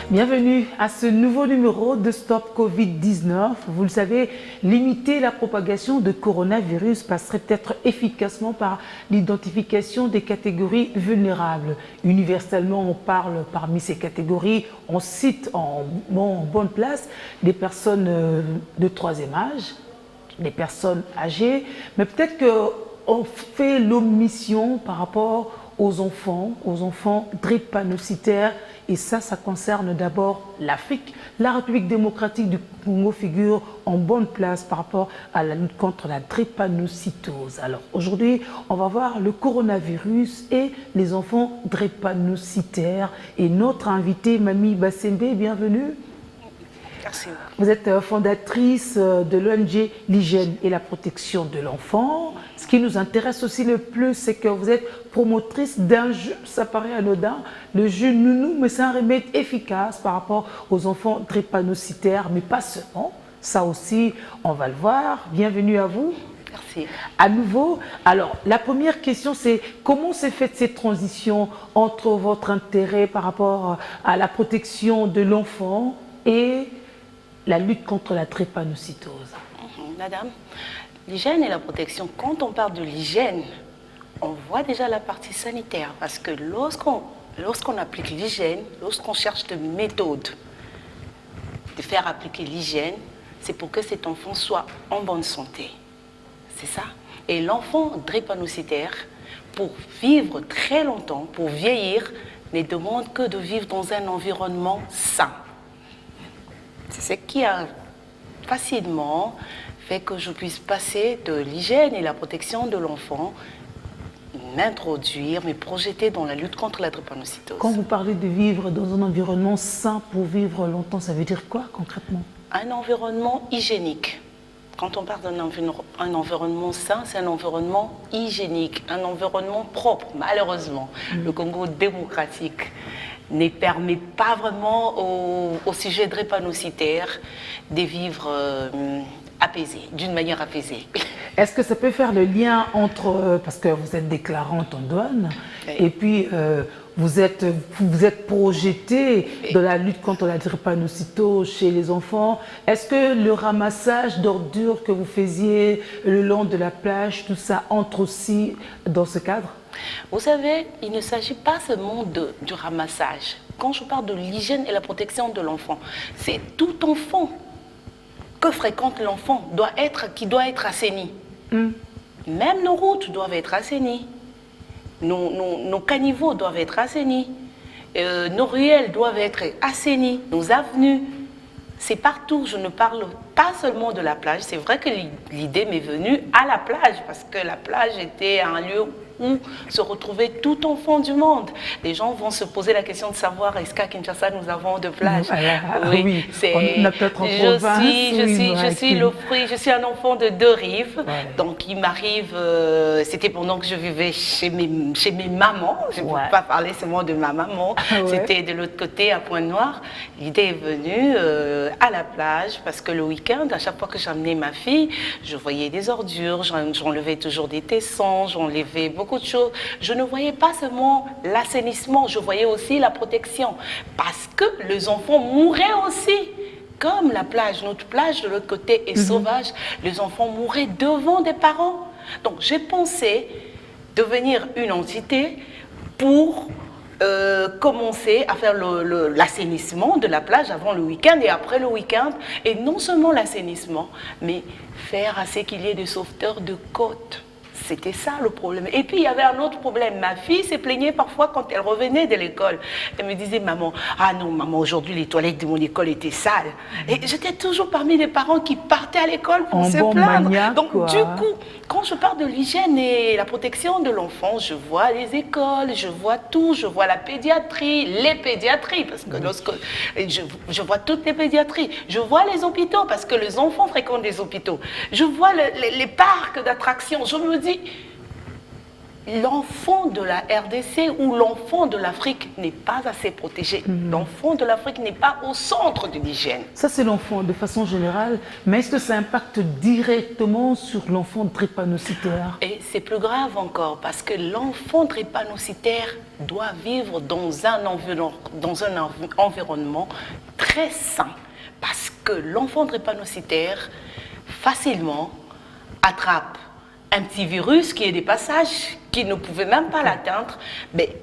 Bienvenue à ce nouveau numéro de Stop Covid-19. Vous le savez, limiter la propagation de coronavirus passerait peut-être efficacement par l'identification des catégories vulnérables. Universellement, on parle parmi ces catégories, on cite en bonne place des personnes de troisième âge, des personnes âgées, mais peut-être qu'on fait l'omission par rapport aux enfants drépanocytaires. Et ça concerne d'abord l'Afrique. La République démocratique du Congo figure en bonne place par rapport à la lutte contre la drépanocytose. Alors aujourd'hui, on va voir le coronavirus et les enfants drépanocytaires. Et notre invitée, Mamie Bassembe, bienvenue. Merci. Vous êtes fondatrice de l'ONG l'hygiène et la protection de l'enfant. Ce qui nous intéresse aussi le plus, c'est que vous êtes promotrice d'un jeu, ça paraît anodin, le jeu Nounou, mais c'est un remède efficace par rapport aux enfants drépanocytaires, mais pas seulement. Ça aussi, on va le voir. Bienvenue à vous. Merci. À nouveau, alors la première question, c'est comment s'est faite cette transition entre votre intérêt par rapport à la protection de l'enfant et la lutte contre la drépanocytose? Madame, l'hygiène et la protection, quand on parle de l'hygiène, on voit déjà la partie sanitaire. Parce que lorsqu'on applique l'hygiène, lorsqu'on cherche des méthodes de faire appliquer l'hygiène, c'est pour que cet enfant soit en bonne santé. C'est ça. Et l'enfant drépanocytaire, pour vivre très longtemps, pour vieillir, ne demande que de vivre dans un environnement sain. C'est ce qui a facilement fait que je puisse passer de l'hygiène et la protection de l'enfant, m'introduire, me projeter dans la lutte contre la drépanocytose. Quand vous parlez de vivre dans un environnement sain pour vivre longtemps, ça veut dire quoi concrètement? Un environnement hygiénique. Quand on parle d'un environnement sain, c'est un environnement hygiénique, un environnement propre. Malheureusement, le Congo démocratique ne permet pas vraiment au sujet drépanocytaire de vivre apaisé, d'une manière apaisée. Est-ce que ça peut faire le lien entre, parce que vous êtes déclarante en douane, oui, et puis vous êtes projeté dans la lutte contre la drépanocytose chez les enfants. Est-ce que le ramassage d'ordures que vous faisiez le long de la plage, tout ça entre aussi dans ce cadre? Vous savez, il ne s'agit pas seulement du ramassage. Quand je parle de l'hygiène et la protection de l'enfant, c'est tout enfant que fréquente l'enfant qui doit être assaini. Même nos routes doivent être assainies. Nos caniveaux doivent être assainis. Nos ruelles doivent être assainis. Nos avenues. C'est partout. Je ne parle pas seulement de la plage. C'est vrai que l'idée m'est venue à la plage parce que la plage était un lieu où se retrouvait tout enfant du monde. Les gens vont se poser la question de savoir est-ce qu'à Kinshasa nous avons de plage. Oui, on a peut-être en province. Je suis un enfant de deux rives. Ouais. Donc il m'arrive, c'était pendant que je vivais chez mes mamans. Je ne peux pas parler seulement de ma maman. C'était de l'autre côté à Pointe-Noire. L'idée est venue à la plage parce que le week-end, à chaque fois que j'amenais ma fille, je voyais des ordures, j'enlevais toujours des tessons, j'enlevais beaucoup de choses. Je ne voyais pas seulement l'assainissement, je voyais aussi la protection. Parce que les enfants mouraient aussi. Comme la plage, notre plage de l'autre côté est sauvage, les enfants mouraient devant des parents. Donc j'ai pensé devenir une entité pour commencer à faire l'assainissement de la plage avant le week-end et après le week-end. Et non seulement l'assainissement, mais faire à ce qu'il y ait des sauveteurs de côtes. C'était ça le problème. Et puis il y avait un autre problème. Ma fille se plaignait parfois quand elle revenait de l'école. Elle me disait, maman, ah non, maman, aujourd'hui les toilettes de mon école étaient sales. Et j'étais toujours parmi les parents qui partaient à l'école pour se plaindre. Maniaque, donc quoi. Du coup, quand je parle de l'hygiène et la protection de l'enfant, je vois les écoles, je vois tout, je vois la pédiatrie, les pédiatries, parce que lorsque je vois toutes les pédiatries, je vois les hôpitaux, parce que les enfants fréquentent les hôpitaux. Je vois les parcs d'attractions. Je me dis, l'enfant de la RDC ou l'enfant de l'Afrique n'est pas assez protégé. L'enfant de l'Afrique n'est pas au centre de l'hygiène. Ça, c'est l'enfant de façon générale, mais est-ce que ça impacte directement sur l'enfant drépanocytaire? Et c'est plus grave encore parce que l'enfant drépanocytaire doit vivre dans un environnement très sain. Parce que l'enfant drépanocytaire, facilement, attrape un petit virus qui est des passages qui ne pouvaient même pas l'atteindre. Mais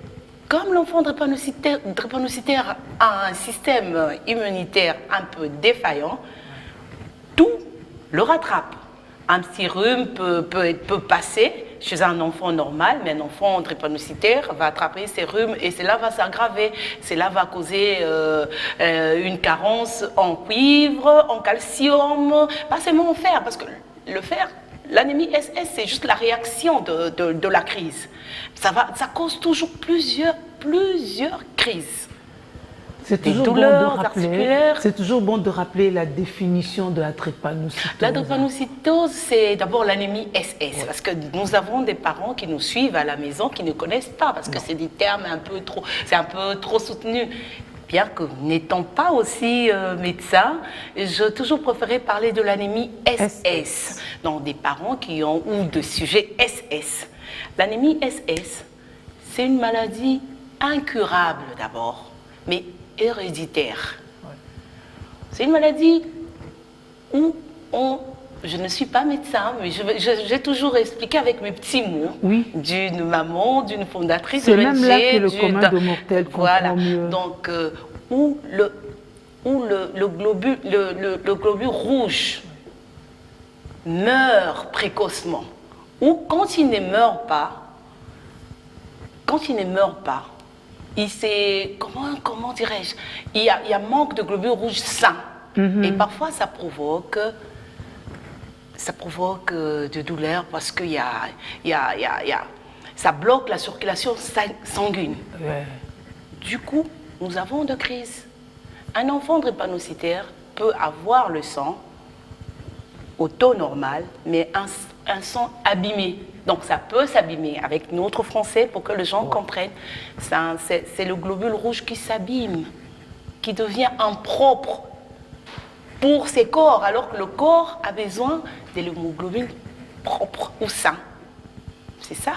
comme l'enfant drépanocytaire a un système immunitaire un peu défaillant, tout le rattrape. Un petit rhume peut passer chez un enfant normal, mais un enfant drépanocytaire va attraper ces rhumes et cela va s'aggraver. Cela va causer une carence en cuivre, en calcium, pas seulement en fer, parce que le fer, l'anémie SS, c'est juste la réaction de la crise. Ça cause toujours plusieurs crises. C'est toujours bon de rappeler la définition de la drépanocytose. La drépanocytose, c'est d'abord l'anémie SS, parce que nous avons des parents qui nous suivent à la maison qui ne connaissent pas, parce que c'est des termes un peu trop soutenus. Bien que n'étant pas aussi médecin, j'ai toujours préféré parler de l'anémie SS, donc des parents qui ont ou de sujets SS. L'anémie SS, c'est une maladie incurable d'abord, mais héréditaire. C'est une maladie où je ne suis pas médecin, mais j'ai toujours expliqué avec mes petits mots d'une maman, d'une fondatrice de l'ONG. C'est même là que le commun de mortels comprend mieux. Donc, où le globule rouge meurt précocement, ou quand il ne meurt pas, comment dirais-je, il y a manque de globules rouges sains. Et parfois ça provoque de douleurs parce que ça bloque la circulation sanguine. Du coup, nous avons de crises. Un enfant drépanocytaire peut avoir le sang au taux normal, mais un sang abîmé. Donc ça peut s'abîmer avec notre français pour que les gens comprennent. C'est le globule rouge qui s'abîme, qui devient impropre pour ses corps, alors que le corps a besoin de l'hémoglobine propre ou sain. C'est ça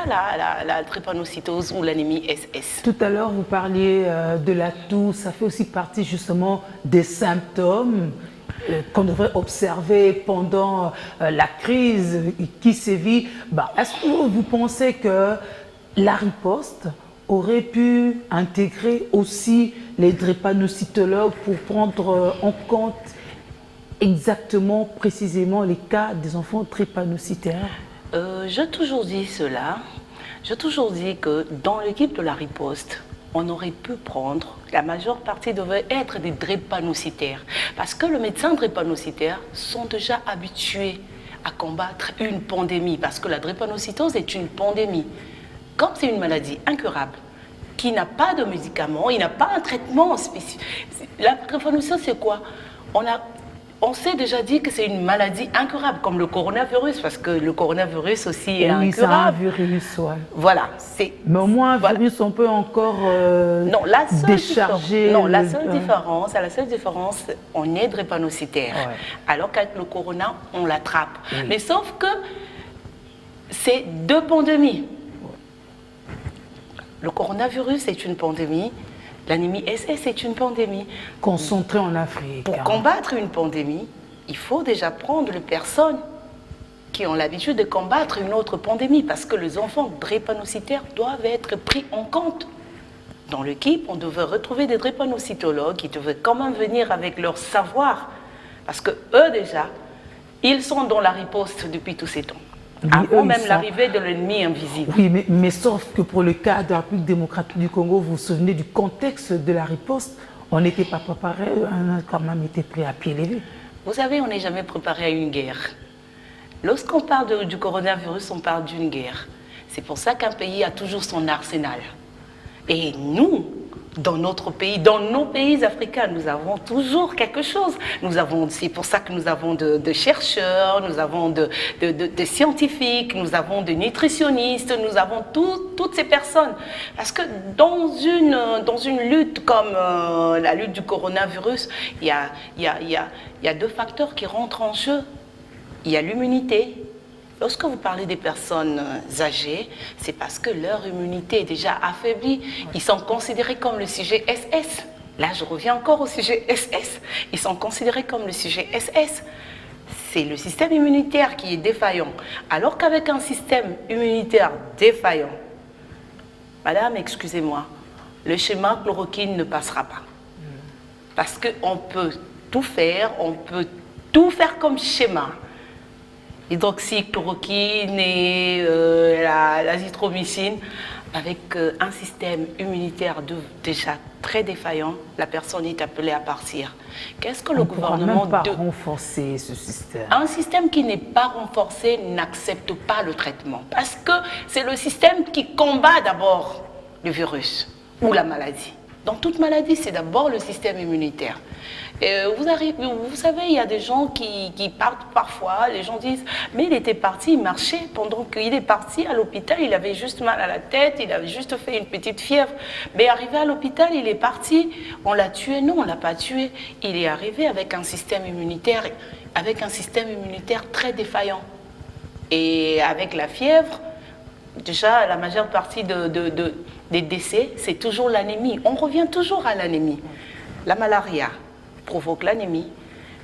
la drépanocytose ou l'anémie SS. Tout à l'heure, vous parliez de la toux, ça fait aussi partie justement des symptômes qu'on devrait observer pendant la crise qui sévit. Est-ce que vous pensez que la riposte aurait pu intégrer aussi les drépanocytologues pour prendre en compte exactement, précisément les cas des enfants drépanocytaires? J'ai toujours dit cela. J'ai toujours dit que dans l'équipe de la riposte, on aurait pu prendre, la majeure partie devait être des drépanocytaires. Parce que les médecins drépanocytaires sont déjà habitués à combattre une pandémie. Parce que la drépanocytose est une pandémie. Comme c'est une maladie incurable, qui n'a pas de médicaments, il n'a pas un traitement spécifique. La drépanocytose, c'est quoi? On s'est déjà dit que c'est une maladie incurable, comme le coronavirus, parce que le coronavirus aussi est incurable. Oui, c'est un virus, ouais. Voilà. Mais au moins, un virus, on peut encore décharger. Non, la seule différence, on est drépanocytaire. Ouais. Alors qu'avec le corona, on l'attrape. Oui. Mais sauf que c'est deux pandémies. Ouais. Le coronavirus est une pandémie. L'anémie SS est une pandémie. Concentrée en Afrique. Pour combattre une pandémie, il faut déjà prendre les personnes qui ont l'habitude de combattre une autre pandémie, parce que les enfants drépanocytaires doivent être pris en compte. Dans l'équipe, on devait retrouver des drépanocytologues qui devaient quand même venir avec leur savoir, parce que eux déjà, ils sont dans la riposte depuis tous ces temps. Avant même l'arrivée de l'ennemi invisible. Oui, mais sauf que pour le cas de la République démocratique du Congo, vous vous souvenez du contexte de la riposte, on n'était pas préparé, on a quand même été pris à pied levé. Vous savez, on n'est jamais préparé à une guerre. Lorsqu'on parle du coronavirus, on parle d'une guerre. C'est pour ça qu'un pays a toujours son arsenal. Et nous, dans notre pays, dans nos pays africains, nous avons toujours quelque chose. C'est pour ça que nous avons de chercheurs, nous avons de scientifiques, nous avons de nutritionnistes, nous avons toutes ces personnes. Parce que dans une lutte comme la lutte du coronavirus, il y a deux facteurs qui rentrent en jeu. Il y a l'immunité Lorsque vous parlez des personnes âgées, c'est parce que leur immunité est déjà affaiblie. Ils sont considérés comme le sujet SS. Là, je reviens encore au sujet SS. Ils sont considérés comme le sujet SS. C'est le système immunitaire qui est défaillant. Alors qu'avec un système immunitaire défaillant, madame, excusez-moi, le schéma chloroquine ne passera pas. Parce qu'on peut tout faire, comme schéma. Hydroxychloroquine et l'azithromycine, avec un système immunitaire déjà très défaillant, la personne est appelée à partir. Qu'est-ce que le gouvernement... On ne pourra même pas renforcer ce système. Un système qui n'est pas renforcé n'accepte pas le traitement. Parce que c'est le système qui combat d'abord le virus ou la maladie. Dans toute maladie, c'est d'abord le système immunitaire. Et vous savez, il y a des gens qui partent parfois, les gens disent « mais il était parti, il marchait, pendant qu'il est parti à l'hôpital, il avait juste mal à la tête, il avait juste fait une petite fièvre. Mais arrivé à l'hôpital, il est parti, on l'a tué ?» Non, on ne l'a pas tué. Il est arrivé avec un système immunitaire très défaillant. Et avec la fièvre, déjà, la majeure partie des décès, c'est toujours l'anémie. On revient toujours à l'anémie. La malaria provoque l'anémie.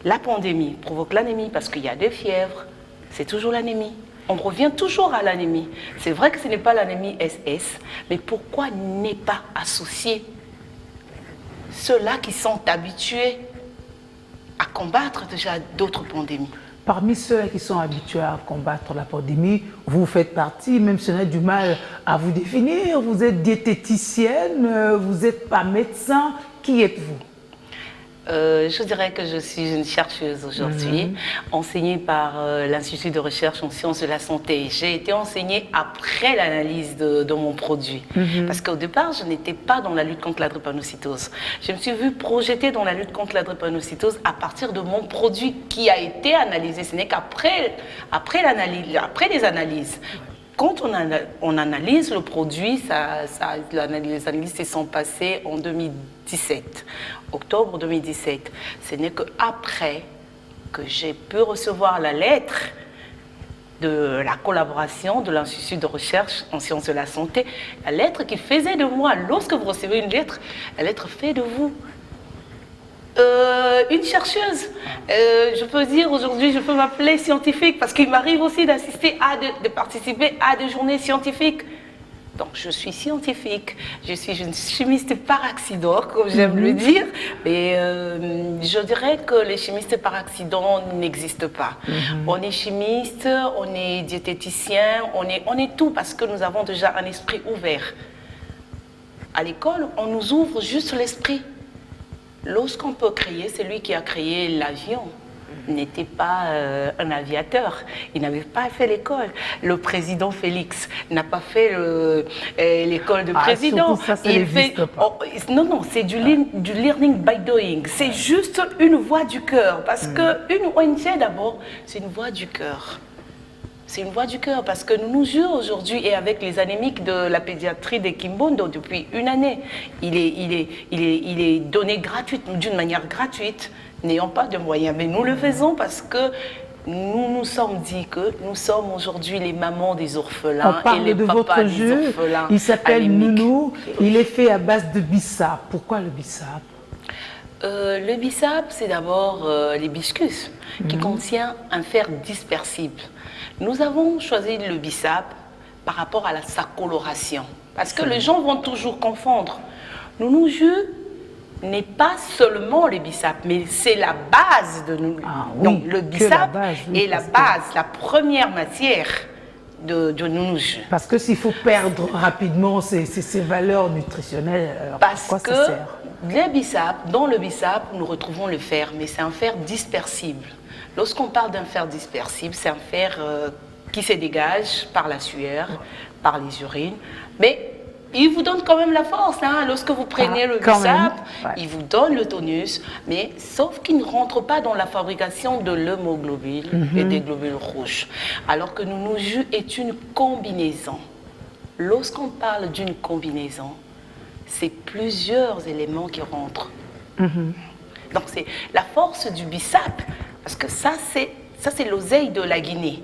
La pandémie provoque l'anémie parce qu'il y a des fièvres. C'est toujours l'anémie. On revient toujours à l'anémie. C'est vrai que ce n'est pas l'anémie SS, mais pourquoi n'est pas associé ceux-là qui sont habitués à combattre déjà d'autres pandémies? Parmi ceux qui sont habitués à combattre la pandémie, vous faites partie, même si on a du mal à vous définir. Vous êtes diététicienne, vous n'êtes pas médecin. Qui êtes-vous? Je dirais que je suis une chercheuse aujourd'hui, enseignée par l'Institut de recherche en sciences de la santé. J'ai été enseignée après l'analyse de mon produit. Parce qu'au départ, je n'étais pas dans la lutte contre la drépanocytose. Je me suis vue projetée dans la lutte contre la drépanocytose à partir de mon produit qui a été analysé. Ce n'est qu'après les analyses. Quand on analyse le produit, les analyses se sont passées en 2017, octobre 2017. Ce n'est qu'après que j'ai pu recevoir la lettre de la collaboration de l'Institut de recherche en sciences de la santé, la lettre qui faisait de moi, lorsque vous recevez une lettre, la lettre fait de vous une chercheuse. Je peux dire aujourd'hui, je peux m'appeler scientifique parce qu'il m'arrive aussi d'assister de participer à des journées scientifiques. Donc je suis scientifique, je suis une chimiste par accident, comme j'aime le dire, mais je dirais que les chimistes par accident n'existent pas. On est chimiste, on est diététicien, on est tout parce que nous avons déjà un esprit ouvert. À l'école, on nous ouvre juste l'esprit. Lorsqu'on peut créer, celui qui a créé l'avion n'était pas un aviateur, il n'avait pas fait l'école. Le président Félix n'a pas fait l'école de président. Ça n'existe pas. Non, c'est du learning by doing. C'est juste une voix du cœur. Parce qu'une ONG, d'abord, c'est une voix du cœur. C'est une voix du cœur parce que nous nous jouons aujourd'hui et avec les anémiques de la pédiatrie de Kimbondo depuis une année, il est donné d'une manière gratuite, n'ayant pas de moyens. Mais nous le faisons parce que nous nous sommes dit que nous sommes aujourd'hui les mamans des orphelins et les papas des orphelins. Il s'appelle Nounou, il est fait à base de bissap. Pourquoi le bissap? Le bissap, c'est d'abord l'hibiscus qui contient un fer dispersible. Nous avons choisi le bissap par rapport à sa coloration. Parce que les gens vont toujours confondre. Nounou jus n'est pas seulement le bissap, mais c'est la base de Nounou. Donc le bissap est la base, la première matière de Nounou jus. Parce que s'il faut perdre rapidement ces valeurs nutritionnelles, pourquoi ça sert? Dans le bissap, nous retrouvons le fer, mais c'est un fer dispersible. Lorsqu'on parle d'un fer dispersible, c'est un fer qui se dégage par la sueur, par les urines, mais il vous donne quand même la force. Lorsque vous prenez le bissap, il vous donne le tonus, mais sauf qu'il ne rentre pas dans la fabrication de l'hémoglobine et des globules rouges. Alors que Nounou jus est une combinaison. Lorsqu'on parle d'une combinaison, c'est plusieurs éléments qui rentrent. Donc c'est la force du bissap, parce que ça c'est l'oseille de la Guinée.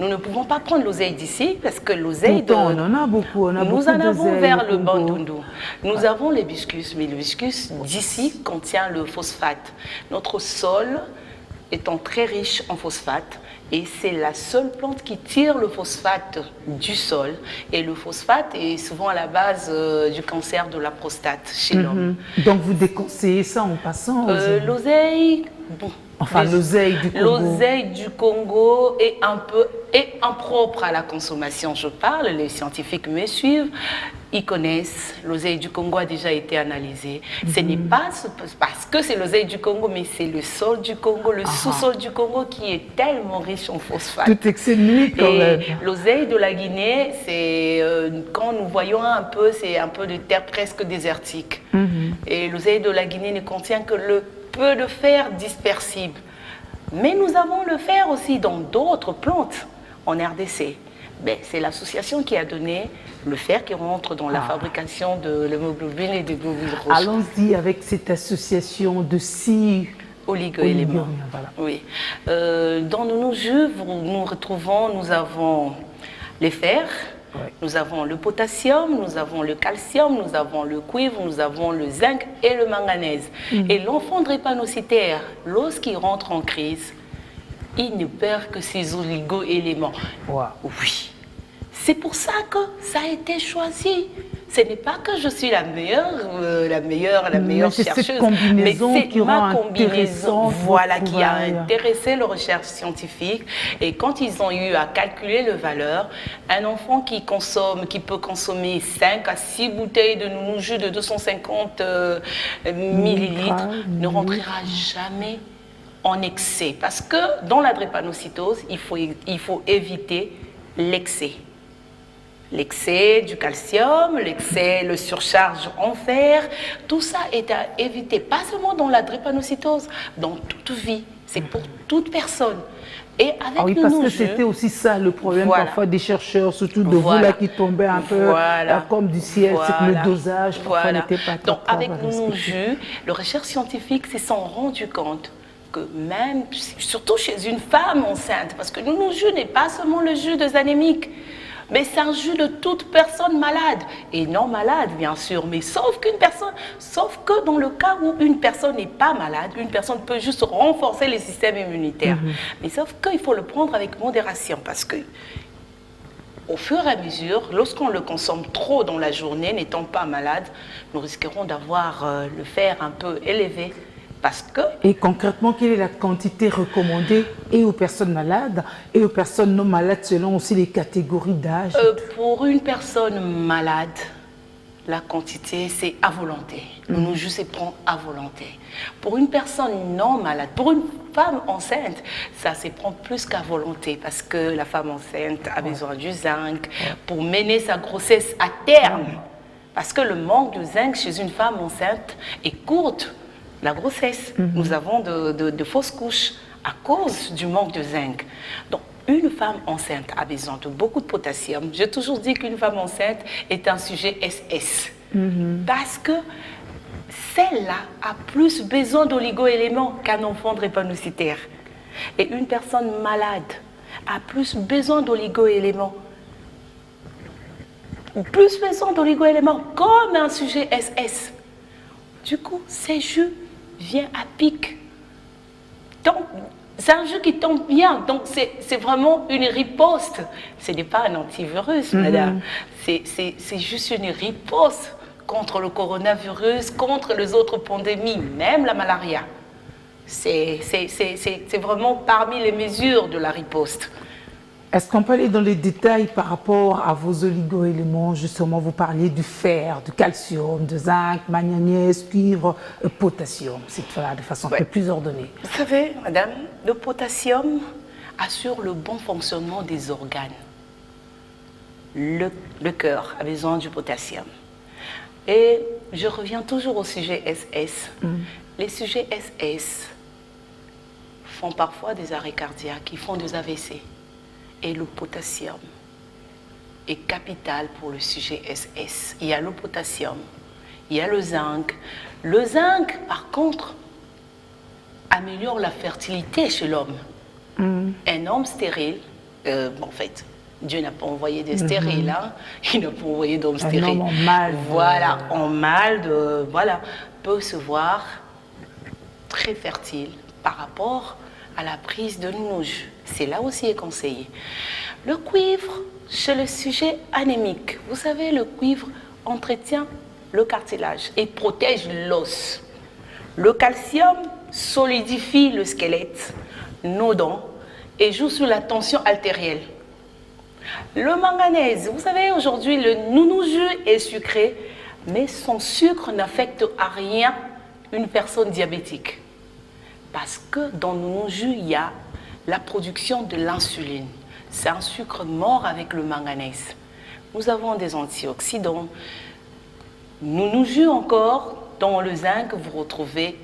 Nous ne pouvons pas prendre l'oseille d'ici parce que l'oseille on en a beaucoup. Nous en avons vers le Bandundu. Nous avons l'hibiscus, mais l'hibiscus d'ici contient le phosphate. Notre sol étant très riche en phosphate, et c'est la seule plante qui tire le phosphate du sol. Et le phosphate est souvent à la base du cancer de la prostate chez l'homme. Donc vous déconseillez ça en passant? L'oseille, bon. Enfin, l'oseille du Congo. L'oseille du Congo est un peu impropre à la consommation. Je parle, les scientifiques me suivent, ils connaissent. L'oseille du Congo a déjà été analysée. Ce n'est pas parce que c'est l'oseille du Congo, mais c'est le sol du Congo, le sous-sol du Congo qui est tellement riche en phosphate. Tout excellent quand même. L'oseille de la Guinée, c'est quand nous voyons un peu, c'est un peu de terre presque désertique. Et l'oseille de la Guinée ne contient que le peu de fer dispersible. Mais nous avons le fer aussi dans d'autres plantes en RDC. Ben, c'est l'association qui a donné le fer qui rentre dans la fabrication de l'hémoglobine et des globules rouges. Allons-y avec cette association de 6 oligo-éléments. Voilà. Oui. Dans nos jus, nous avons les fers, nous avons le potassium, nous avons le calcium, nous avons le cuivre, nous avons le zinc et le manganèse. Et l'enfant drépanocytaire, lorsqu'il rentre en crise, il ne perd que ces oligo-éléments. Oui. C'est pour ça que ça a été choisi. Ce n'est pas que je suis la meilleure chercheuse, mais c'est ma combinaison qui a intéressé le recherche scientifique. Et quand ils ont eu à calculer le valeur, un enfant qui peut consommer 5 à 6 bouteilles de nounou jus de 250 millilitres ne rentrera jamais en excès. Parce que dans la drépanocytose, il faut éviter l'excès. L'excès du calcium, le surcharge en fer, tout ça est à éviter, pas seulement dans la drépanocytose, dans toute vie, c'est pour toute personne. Et avec parce que c'était aussi ça le problème parfois des chercheurs, surtout de vous là qui tombaient un peu comme du ciel, c'est que le dosage parfois n'était pas trop. Donc avec nos jus, le recherche scientifique s'est rendu compte que même, surtout chez une femme enceinte, parce que nos jus n'est pas seulement le jus des anémiques, mais c'est un jus de toute personne malade, et non malade bien sûr, mais sauf que dans le cas où une personne n'est pas malade, une personne peut juste renforcer le système immunitaire. Mais sauf qu'il faut le prendre avec modération, parce que au fur et à mesure, lorsqu'on le consomme trop dans la journée, n'étant pas malade, nous risquerons d'avoir le fer un peu élevé. Et concrètement, quelle est la quantité recommandée et aux personnes malades et aux personnes non malades selon aussi les catégories d'âge? Pour une personne malade, la quantité c'est à volonté. Nous juste prend à volonté. Pour une personne non malade, pour une femme enceinte, ça se prend plus qu'à volonté parce que la femme enceinte a besoin du zinc pour mener sa grossesse à terme. Parce que le manque de zinc chez une femme enceinte est courte. La grossesse, nous avons de fausses couches à cause du manque de zinc. Donc, une femme enceinte a besoin de beaucoup de potassium. J'ai toujours dit qu'une femme enceinte est un sujet SS. Parce que celle-là a plus besoin d'oligo-éléments qu'un enfant drépanocytaire. Et une personne malade a plus besoin d'oligo-éléments. Plus besoin d'oligo-éléments comme un sujet SS. Du coup, ces jus vient à pic. Donc, c'est un jus qui tombe bien. Donc, c'est vraiment une riposte. Ce n'est pas un antivirus, madame. C'est juste une riposte contre le coronavirus, contre les autres pandémies, même la malaria. C'est vraiment parmi les mesures de la riposte. Est-ce qu'on peut aller dans les détails par rapport à vos oligo-éléments? Justement, vous parliez du fer, du calcium, de zinc, manganèse, cuivre, potassium, cette fois-là, de façon un peu plus ordonnée. Vous savez, madame, le potassium assure le bon fonctionnement des organes. Le cœur a besoin du potassium. Et je reviens toujours au sujet SS. Les sujets SS font parfois des arrêts cardiaques, ils font des AVC. Et le potassium est capital pour le sujet SS. Il y a le potassium, il y a le zinc. Le zinc, par contre, améliore la fertilité chez l'homme. Un homme stérile En fait, Dieu n'a pas envoyé des stériles, hein. Il n'a pas envoyé d'hommes stériles. Un homme en mal. Voilà, en mal, voilà, peut se voir très fertile par rapport à la prise de nos jus. C'est là aussi est conseillé. Le cuivre, c'est le sujet anémique. Vous savez, le cuivre entretient le cartilage et protège l'os. Le calcium solidifie le squelette, nos dents et joue sur la tension artérielle. Le manganèse, vous savez, aujourd'hui, le nounou jus est sucré, mais son sucre n'affecte à rien une personne diabétique. Parce que dans le nounou jus, il y a la production de l'insuline. C'est un sucre mort avec le manganèse. Nous avons des antioxydants. Nounou jus encore, dans le zinc, vous retrouvez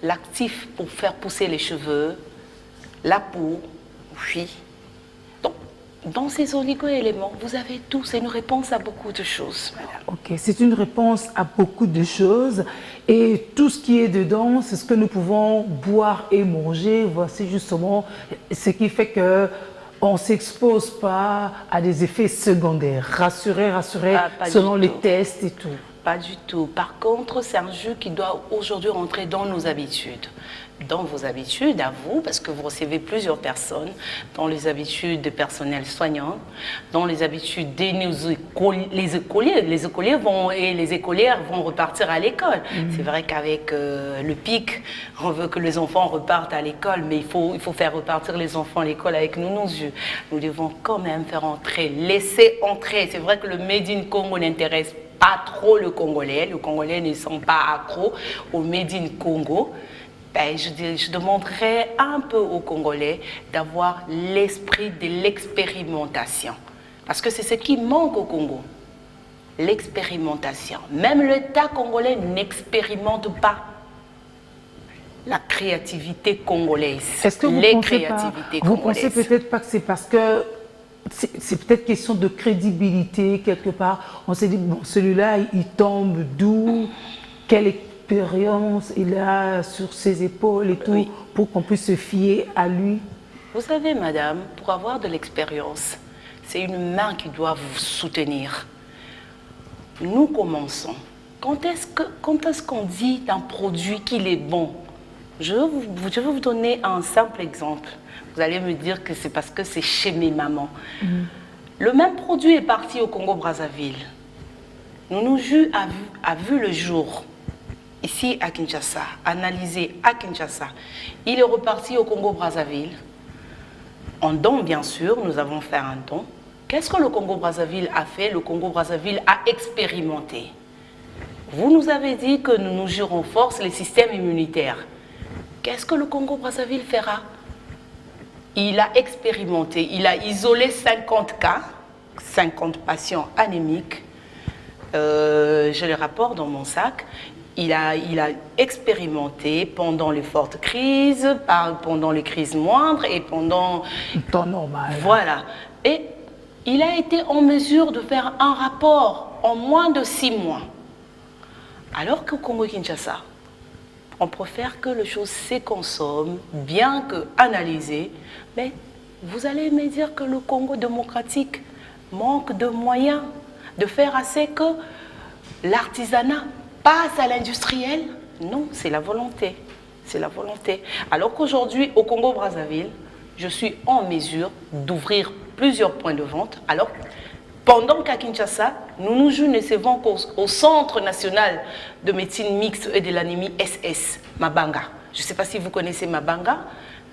l'actif pour faire pousser les cheveux, la peau, oui. Donc, dans ces oligo-éléments, vous avez tout. C'est une réponse à beaucoup de choses. Ok, c'est une réponse à beaucoup de choses. Et tout ce qui est dedans, c'est ce que nous pouvons boire et manger. Voici justement ce qui fait que on ne s'expose pas à des effets secondaires. Rassurez, selon les tests et tout. Pas du tout. Par contre, c'est un jus qui doit aujourd'hui rentrer dans nos habitudes. Dans vos habitudes, à vous, parce que vous recevez plusieurs personnes, dans les habitudes des personnels soignants, dans les habitudes des les écoliers vont, et les écolières vont repartir à l'école. C'est vrai qu'avec le pic, on veut que les enfants repartent à l'école, mais il faut faire repartir les enfants à l'école avec nos jus. Nous devons quand même faire entrer, laisser entrer. C'est vrai que le Made in Congo n'intéresse pas trop le Congolais. Le Congolais ne sont pas accros au Made in Congo. Ben, je demanderais un peu aux Congolais d'avoir l'esprit de l'expérimentation. Parce que c'est ce qui manque au Congo. L'expérimentation. Même l'État congolais n'expérimente pas la créativité congolaise. Est-ce que vous pensez peut-être pas que c'est parce que c'est peut-être question de crédibilité quelque part. On s'est dit, bon, celui-là, il tombe d'où? Quelle expérience il a sur ses épaules et tout, oui, pour qu'on puisse se fier à lui? Vous savez, madame, pour avoir de l'expérience, c'est une main qui doit vous soutenir. Nous commençons. Quand est-ce qu'on dit d'un produit qu'il est bon? Je vais vous donner un simple exemple. Vous allez me dire que c'est parce que c'est chez mes mamans. Le même produit est parti au Congo-Brazzaville. Nounou Jus a vu le jour ici à Kinshasa, analysé à Kinshasa. Il est reparti au Congo-Brazzaville. En don, bien sûr, nous avons fait un don. Qu'est-ce que le Congo-Brazzaville a fait? Le Congo-Brazzaville a expérimenté. Vous nous avez dit que nous renforçons les systèmes immunitaires. Qu'est-ce que le Congo-Brazzaville fera? Il a expérimenté, il a isolé 50 cas, 50 patients anémiques. J'ai les rapports dans mon sac. Il a expérimenté pendant les fortes crises, pendant les crises moindres et pendant... Temps normal. Voilà. Et il a été en mesure de faire un rapport en moins de 6 mois. Alors qu'au Congo-Kinshasa, on préfère que les choses se consomment, bien que analysées, mais vous allez me dire que le Congo démocratique manque de moyens de faire assez que l'artisanat passe à l'industriel. Non, c'est la volonté. C'est la volonté. Alors qu'aujourd'hui, au Congo-Brazzaville, je suis en mesure d'ouvrir plusieurs points de vente. Alors, pendant qu'à Kinshasa, nous ne se vendons qu'au Centre national de médecine mixte et de l'anémie SS, Mabanga. Je ne sais pas si vous connaissez Mabanga.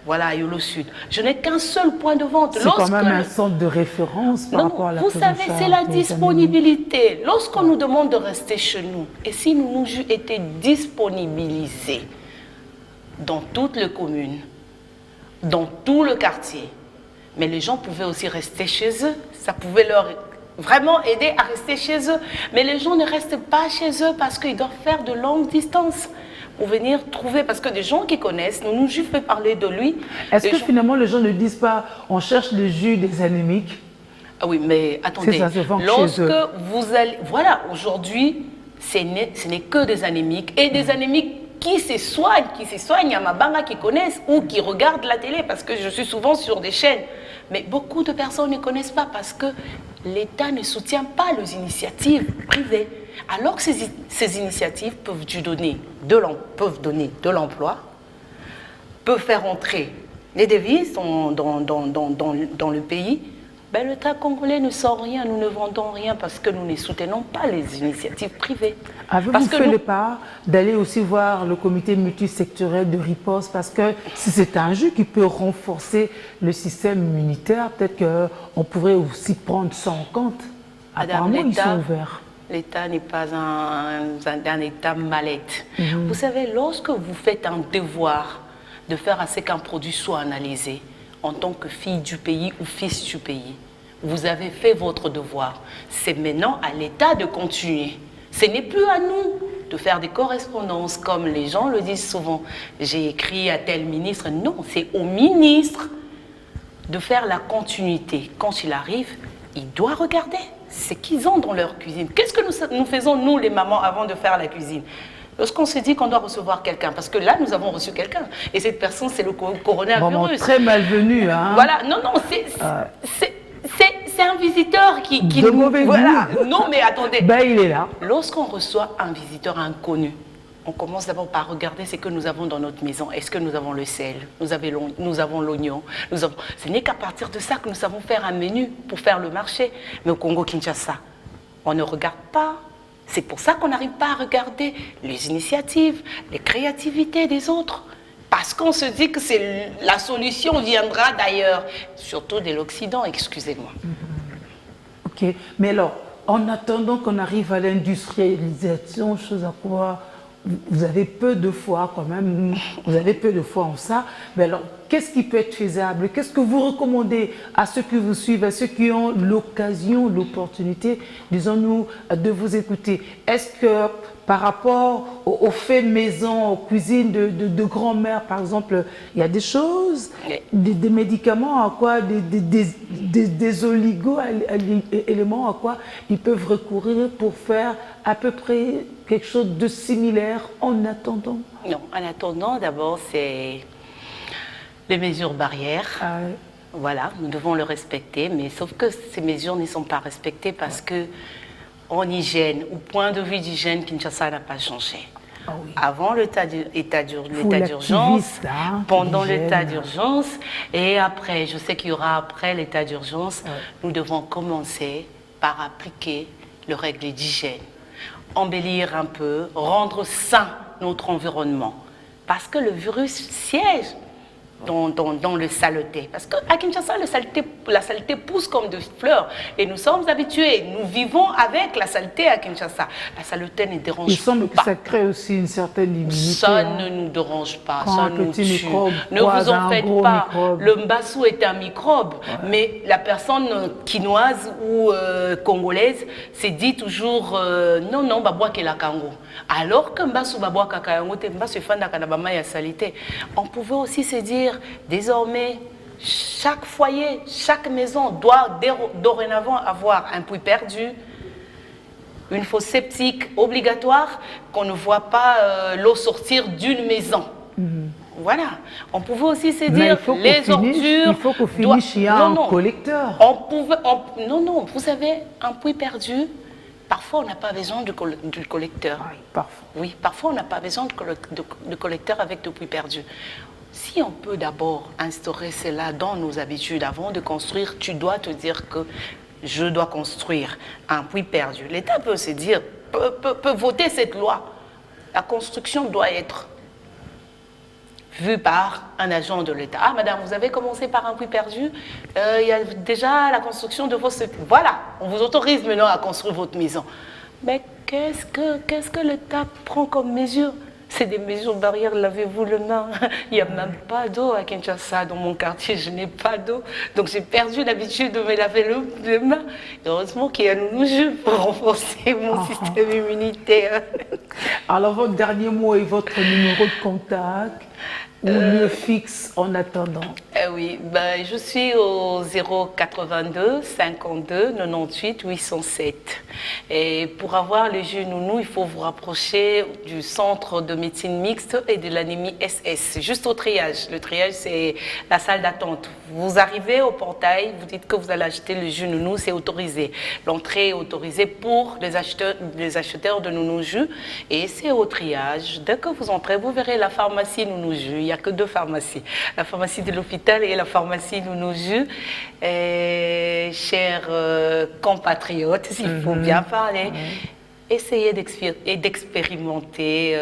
Voilà, à Yolo Sud. Je n'ai qu'un seul point de vente. C'est quand même un centre de référence par rapport à la vous savez, c'est la disponibilité. Lorsqu'on nous demande de rester chez nous, et si nous étions disponibilisés dans toutes les communes, dans tout le quartier, mais les gens pouvaient aussi rester chez eux, ça pouvait leur vraiment aider à rester chez eux. Mais les gens ne restent pas chez eux parce qu'ils doivent faire de longues distances pour venir trouver, parce que des gens qui connaissent, nous juste fait parler de lui. Est-ce que finalement les gens ne disent pas, on cherche le jus des anémiques? Ah oui, mais attendez, ça se vend lorsque chez eux. Vous allez... Voilà, aujourd'hui, ce n'est que des anémiques, et des anémiques qui se soignent à Mabanga, qui connaissent ou qui regardent la télé, parce que je suis souvent sur des chaînes. Mais beaucoup de personnes ne connaissent pas parce que l'État ne soutient pas les initiatives privées. Alors que ces initiatives peuvent donner de l'emploi, peuvent faire entrer les devises dans le pays. Ben, l'État congolais ne sort rien, nous ne vendons rien parce que nous ne soutenons pas les initiatives privées. Avez-vous fait le pas d'aller aussi voir le comité multisectoriel de riposte? Parce que si c'est un jeu qui peut renforcer le système immunitaire, peut-être qu'on pourrait aussi prendre ça en compte. Apparemment, ils sont ouverts. L'État n'est pas un État mallette. Vous savez, lorsque vous faites un devoir de faire à ce qu'un produit soit analysé, en tant que fille du pays ou fils du pays, vous avez fait votre devoir. C'est maintenant à l'État de continuer. Ce n'est plus à nous de faire des correspondances comme les gens le disent souvent. J'ai écrit à tel ministre. Non, c'est au ministre de faire la continuité. Quand il arrive, il doit regarder ce qu'ils ont dans leur cuisine. Qu'est-ce que nous faisons, nous les mamans, avant de faire la cuisine? Lorsqu'on se dit qu'on doit recevoir quelqu'un, parce que là, nous avons reçu quelqu'un, et cette personne, c'est le coronavirus. Vraiment très malvenu, hein. Voilà, non, c'est un visiteur qui de mauvais goût. Non, mais attendez. Ben, il est là. Lorsqu'on reçoit un visiteur inconnu, on commence d'abord par regarder ce que nous avons dans notre maison. Est-ce que nous avons le sel? Nous avons l'oignon. Ce n'est qu'à partir de ça que nous savons faire un menu pour faire le marché. Mais au Congo-Kinshasa, on ne regarde pas. C'est pour ça qu'on n'arrive pas à regarder les initiatives, les créativités des autres. Parce qu'on se dit que la solution viendra d'ailleurs, surtout de l'Occident, excusez-moi. Ok, mais alors, en attendant qu'on arrive à l'industrialisation, chose à quoi vous avez peu de foi quand même, vous avez peu de foi en ça, mais alors, qu'est-ce qui peut être faisable? Qu'est-ce que vous recommandez à ceux qui vous suivent, à ceux qui ont l'occasion, l'opportunité, disons-nous, de vous écouter? Est-ce que par rapport aux faits maison, aux cuisines de grand-mère, par exemple, il y a des choses, des médicaments, à quoi, des oligo-éléments à quoi ils peuvent recourir pour faire à peu près quelque chose de similaire en attendant? Non, en attendant, d'abord, c'est les mesures barrières. Voilà, nous devons le respecter, mais sauf que ces mesures ne sont pas respectées parce que en hygiène, au point de vue d'hygiène, Kinshasa n'a pas changé. Ah oui. Avant l'état d'urgence, pendant l'état d'urgence et après, je sais qu'il y aura après l'état d'urgence, nous devons commencer par appliquer les règles d'hygiène, embellir un peu, rendre sain notre environnement. Parce que le virus siège dans le saleté. Parce qu'à Kinshasa, la saleté pousse comme des fleurs. Et nous sommes habitués. Nous vivons avec la saleté à Kinshasa. La saleté ne dérange pas. Il semble que ça crée aussi une certaine immunité. Ça ne nous dérange pas. Quand ça nous tue. Ne vous en faites pas. Microbe. Le mbassou est un microbe. Mais la personne quinoise ou congolaise se dit toujours non, non, babwa ke la kango. Alors que mbassou babwa kakayango te mbassou fanda kanabama ya saleté. On pouvait aussi se dire désormais, chaque foyer, chaque maison doit dorénavant avoir un puits perdu, une fosse septique obligatoire, qu'on ne voit pas l'eau sortir d'une maison. Voilà. On pouvait aussi se dire, les ordures... Il faut qu'on finisse chez un collecteur. Non, vous savez, un puits perdu, parfois on n'a pas besoin du collecteur. Oui, parfois. Oui, parfois on n'a pas besoin de collecteur avec le puits perdu. Si on peut d'abord instaurer cela dans nos habitudes, avant de construire, tu dois te dire que je dois construire un puits perdu. L'État peut se dire, peut voter cette loi. La construction doit être vue par un agent de l'État. Ah, madame, vous avez commencé par un puits perdu, il y a déjà la construction de votre... Voilà, on vous autorise maintenant à construire votre maison. Mais qu'est-ce que l'État prend comme mesure? C'est des mesures barrières, lavez-vous les mains. Il n'y a même pas d'eau à Kinshasa, dans mon quartier, je n'ai pas d'eau. Donc j'ai perdu l'habitude de me laver les mains. Heureusement qu'il y a nos jus pour renforcer mon système immunitaire. Alors votre dernier mot et votre numéro de contact? ou lieu fixe en attendant? Oui, ben, je suis au 082 52 98 807. Et pour avoir le jus nounou, il faut vous rapprocher du centre de médecine mixte et de l'anémie SS, juste au triage. Le triage, c'est la salle d'attente. Vous arrivez au portail, vous dites que vous allez acheter le jus nounou, c'est autorisé. L'entrée est autorisée pour les acheteurs de nounou jus et c'est au triage. Dès que vous entrez, vous verrez la pharmacie nounou jus. Il n'y a que 2 pharmacies. La pharmacie de l'hôpital et la pharmacie nounou jus. Chers compatriotes, s'il faut bien parler, essayez d'expérimenter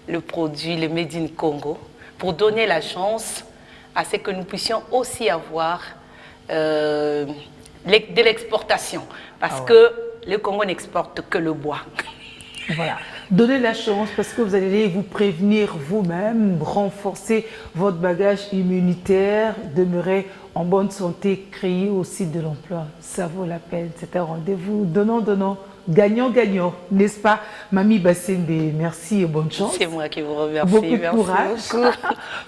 le produit, le Made in Congo, pour donner la chance à ce que nous puissions aussi avoir de l'exportation. Parce que le Congo n'exporte que le bois. Voilà. Donnez la chance parce que vous allez vous prévenir vous-même, renforcer votre bagage immunitaire, demeurer en bonne santé, créer aussi de l'emploi. Ça vaut la peine. C'est un rendez-vous donnant. Gagnant, n'est-ce pas, Mamie Bassembe? Merci et bonne chance. C'est moi qui vous remercie. Beaucoup de merci courage. Beaucoup.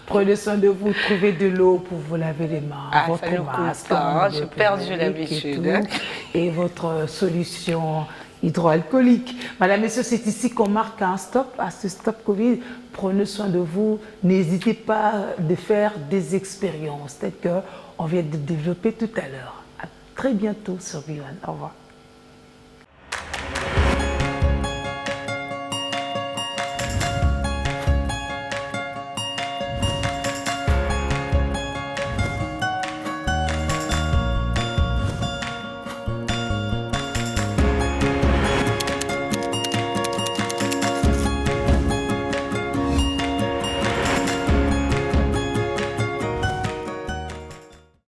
Prenez soin de vous, trouvez de l'eau pour vous laver les mains, votre masque, j'ai perdu l'habitude. Et votre solution hydroalcoolique. Madame, messieurs, c'est ici qu'on marque un stop à ce Stop Covid. Prenez soin de vous. N'hésitez pas de faire des expériences telles qu'on vient de développer tout à l'heure. À très bientôt sur Biwan. Au revoir.